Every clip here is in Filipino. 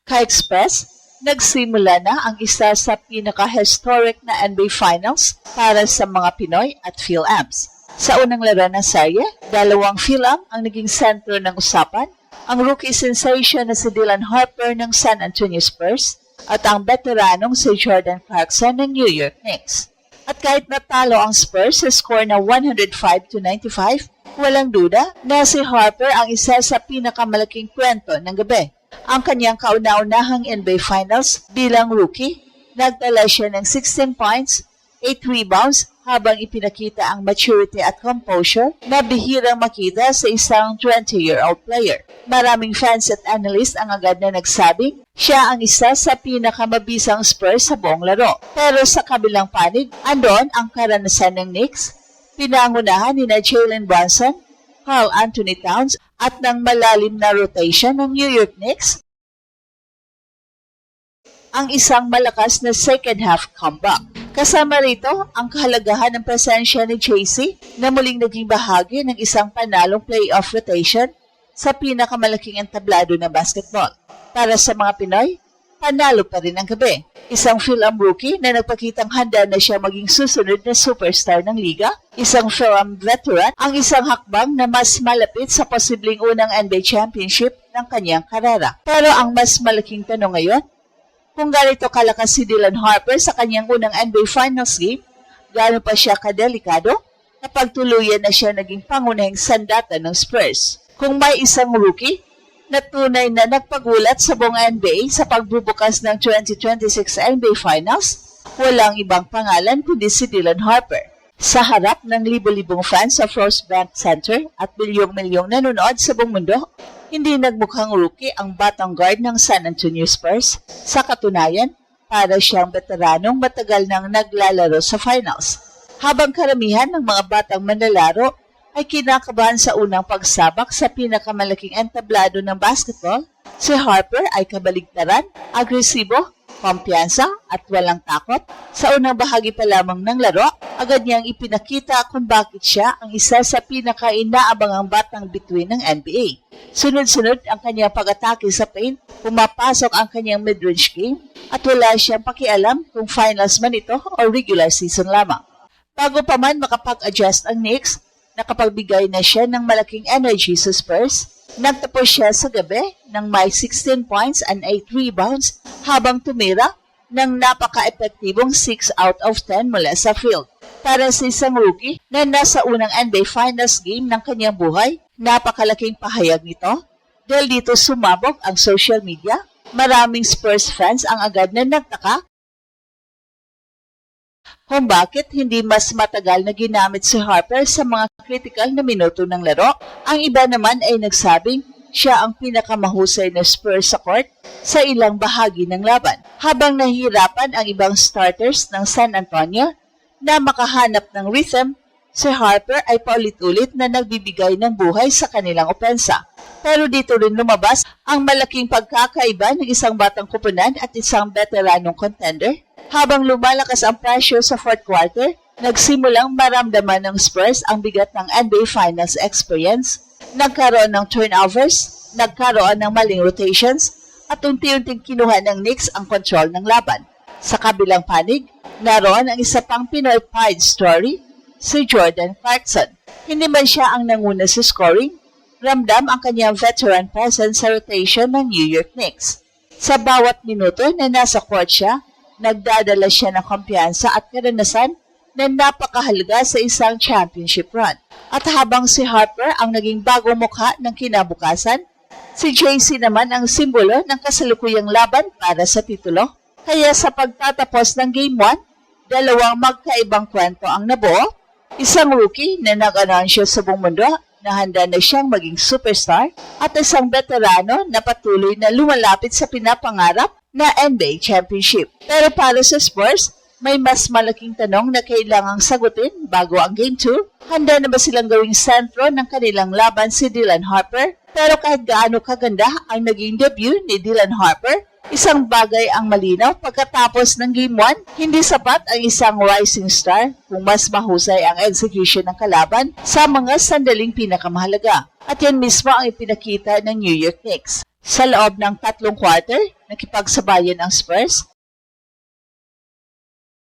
Ka-Express, nagsimula na ang isa sa pinaka-historic na NBA Finals para sa mga Pinoy at PhilAmps. Sa unang laro ng serye, dalawang PhilAmp ang naging sentro ng usapan, ang rookie sensation na si Dylan Harper ng San Antonio Spurs at ang veteranong si Jordan Clarkson ng New York Knicks. At kahit natalo ang Spurs sa score na 105-95, walang duda na si Harper ang isa sa pinakamalaking kwento ng gabi. Ang kanyang kauna-unahang NBA Finals bilang rookie, nagtala siya ng 16 points, 8 rebounds habang ipinakita ang maturity at composure na bihirang makita sa isang 20-year-old player. Maraming fans at analysts ang agad na nagsabing siya ang isa sa pinakamabisang Spurs sa buong laro. Pero sa kabilang panig, andon ang karanasan ng Knicks, pinangunahan ni Jalen Brunson, Karl Anthony Towns at ng malalim na rotation ng New York Knicks, ang isang malakas na second half comeback. Kasama rito ang kahalagahan ng presensya ni JC na muling naging bahagi ng isang panalong playoff rotation sa pinakamalaking entablado na basketball. Para sa mga Pinoy, panalo pa rin ang gabi. Isang PhilAmp rookie na nagpakitang handa na siya maging susunod na superstar ng liga. Isang PhilAmp veteran, ang isang hakbang na mas malapit sa posibleng unang NBA championship ng kanyang karera. Pero ang mas malaking tanong ngayon, kung ganito kalakas si Dylan Harper sa kanyang unang NBA Finals game, gaano pa siya kadelikado kapag tuluyan na siya naging pangunahing sandata ng Spurs. Kung may isang rookie na tunay na nagpagulat sa buong NBA sa pagbubukas ng 2026 NBA Finals, walang ibang pangalan kundi si Dylan Harper. Sa harap ng libo-libong fans sa First Bank Center at milyong-milyong nanonood sa buong mundo, hindi nagmukhang rookie ang batang guard ng San Antonio Spurs. Sa katunayan, para siyang veteranong matagal nang naglalaro sa finals. Habang karamihan ng mga batang manlalaro ay kinakabahan sa unang pagsabak sa pinakamalaking entablado ng basketball, si Harper ay kabaligtaran, agresibo, kumpiyansa at walang takot. Sa unang bahagi pa lamang ng laro, agad niyang ipinakita kung bakit siya ang isa sa pinaka-inaabangang batang bituin ng NBA. Sunod-sunod ang kanyang pag-atake sa paint, pumapasok ang kanyang mid-range game at wala siyang pakialam kung finals man ito o regular season lamang. Bago pa man makapag-adjust ang Knicks, nakapagbigay na siya ng malaking energy sa Spurs. Nagtapos siya sa gabi ng may 16 points and 8 rebounds habang tumira ng napaka-epektibong 6 out of 10 mula sa field. Para sa isang rookie na nasa unang NBA Finals game ng kanyang buhay, napakalaking pahayag nito. Dahil dito sumabog ang social media, maraming Spurs fans ang agad na nagtaka kung bakit hindi mas matagal na ginamit si Harper sa mga critical na minuto ng laro. Ang iba naman ay nagsabing siya ang pinakamahusay na Spurs sa court sa ilang bahagi ng laban. Habang nahihirapan ang ibang starters ng San Antonio na makahanap ng rhythm, si Harper ay paulit-ulit na nagbibigay ng buhay sa kanilang opensa. Pero dito rin lumabas ang malaking pagkakaiba ng isang batang kupunan at isang veteranong contender. Habang lumalakas ang pressure sa fourth quarter, nagsimulang maramdaman ng Spurs ang bigat ng NBA Finals experience. Nagkaroon ng turnovers, nagkaroon ng maling rotations, at unti-unting kinuha ng Knicks ang kontrol ng laban. Sa kabilang panig, naroon ang isa pang Pinoy pride story, si Jordan Clarkson. Hindi man siya ang nanguna sa scoring, ramdam ang kanyang veteran presence sa rotation ng New York Knicks. Sa bawat minuto na nasa court siya, nagdadala siya ng kumpiyansa at karanasan na napakahalaga sa isang championship run. At habang si Harper ang naging bagong mukha ng kinabukasan, si JC naman ang simbolo ng kasalukuyang laban para sa titulo. Kaya sa pagtatapos ng Game 1, dalawang magkaibang kwento ang nabuo. Isang rookie na nag-anunsyo sa buong mundo na handa na siyang maging superstar at isang veterano na patuloy na lumalapit sa pinapangarap na NBA Championship. Pero para sa Spurs, may mas malaking tanong na kailangang sagutin bago ang Game 2. Handa na ba silang gawing sentro ng kanilang laban si Dylan Harper? Pero kahit gaano kaganda ang naging debut ni Dylan Harper, isang bagay ang malinaw pagkatapos ng Game 1, hindi sapat ang isang rising star kung mas mahusay ang execution ng kalaban sa mga sandaling pinakamahalaga. At yan mismo ang ipinakita ng New York Knicks. Sa loob ng 3 quarter, nakipagsabayan ang Spurs.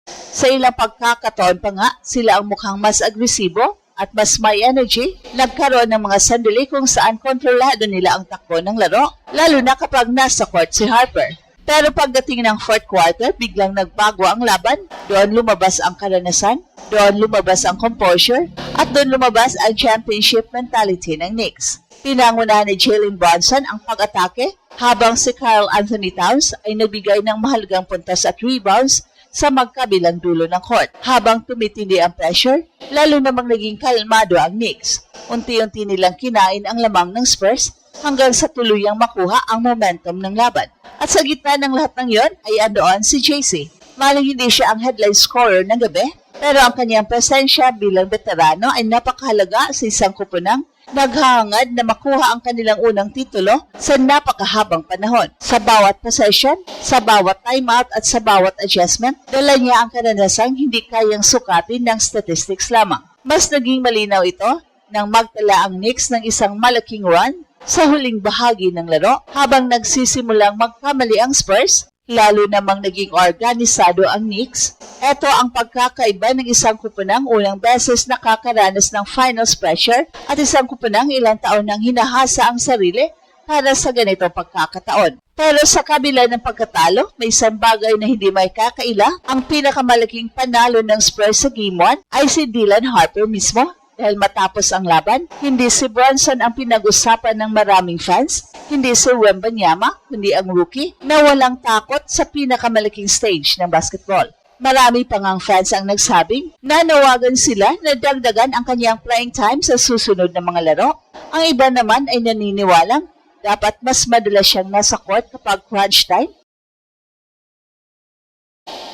Sa ilang pagkakataon pa nga, sila ang mukhang mas agresibo at mas may energy. Nagkaroon ng mga sandali kung saan kontrolado nila ang takbo ng laro, lalo na kapag nasa court si Harper. Pero pagdating ng 4th quarter, biglang nagbago ang laban. Doon lumabas ang karanasan, doon lumabas ang composure, at doon lumabas ang championship mentality ng Knicks. Pinangunahan ni Jalen Brunson ang pag-atake habang si Karl Anthony Towns ay nagbigay ng mahalagang puntos at rebounds sa magkabilang dulo ng court. Habang tumitindi ang pressure, lalo namang naging kalmado ang Knicks. Unti-unti nilang kinain ang lamang ng Spurs hanggang sa tuluyang makuha ang momentum ng laban. At sa gitna ng lahat ng yon ay andoon si JC. Maling hindi siya ang headline scorer ng gabi, pero ang kanyang presensya bilang veterano ay napakahalaga sa isang kupunang naghahangad na makuha ang kanilang unang titulo sa napakahabang panahon. Sa bawat possession, sa bawat timeout at sa bawat adjustment, dala niya ang karanasang hindi kayang sukatin ng statistics lamang. Mas naging malinaw ito nang magtala ang Knicks ng isang malaking run sa huling bahagi ng laro habang nagsisimulang magkamali ang Spurs, lalo namang naging organisado ang Knicks. Ito ang pagkakaiba ng isang kupunang unang beses nakakaranas ng finals pressure at isang kupunang ilang taon nang hinahasa ang sarili para sa ganitong pagkakataon. Pero sa kabila ng pagkatalo, may isang bagay na hindi may kakaila. Ang pinakamalaking panalo ng Spurs sa Game 1 ay si Dylan Harper mismo. Dahil matapos ang laban, hindi si Brunson ang pinag-usapan ng maraming fans, hindi si Wembanyama, kundi ang rookie na walang takot sa pinakamalaking stage ng basketball. Marami pang ang fans ang nagsabing nanawagan sila na dagdagan ang kanyang playing time sa susunod na mga laro. Ang iba naman ay naniniwalang dapat mas madalas siyang nasa court kapag crunch time.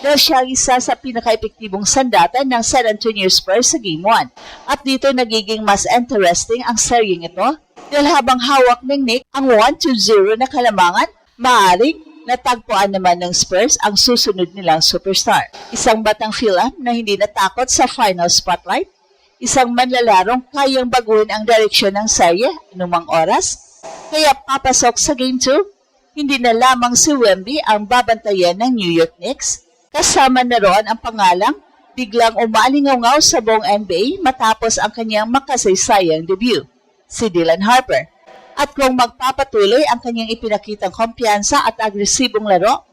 Dahil siya isa sa pinaka-epektibong sandata ng San Antonio Spurs sa Game 1. At dito nagiging mas interesting ang seryeng ito dahil habang hawak ng Knicks ang 1-2-0 na kalamangan, maaaring natagpuan naman ng Spurs ang susunod nilang superstar. Isang batang Philip na hindi natakot sa final spotlight, isang manlalarong kayang baguhin ang direksyon ng serye anumang oras, kaya papasok sa Game 2, hindi na lamang si Wemby ang babantayan ng New York Knicks. Kasama na roon ang pangalang biglang umalingaw sa buong NBA matapos ang kanyang makasaysayang debut, si Dylan Harper. At kung magpapatuloy ang kanyang ipinakitang kumpiyansa at agresibong laro,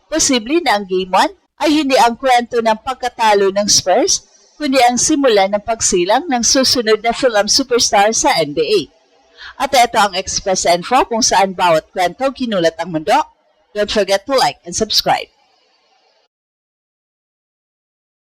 posible na ang Game 1 ay hindi ang kwento ng pagkatalo ng Spurs, kundi ang simula ng pagsilang ng susunod na film superstar sa NBA. At ito ang Express Info kung saan bawat kwento kinulat ang mundo. Don't forget to like and subscribe.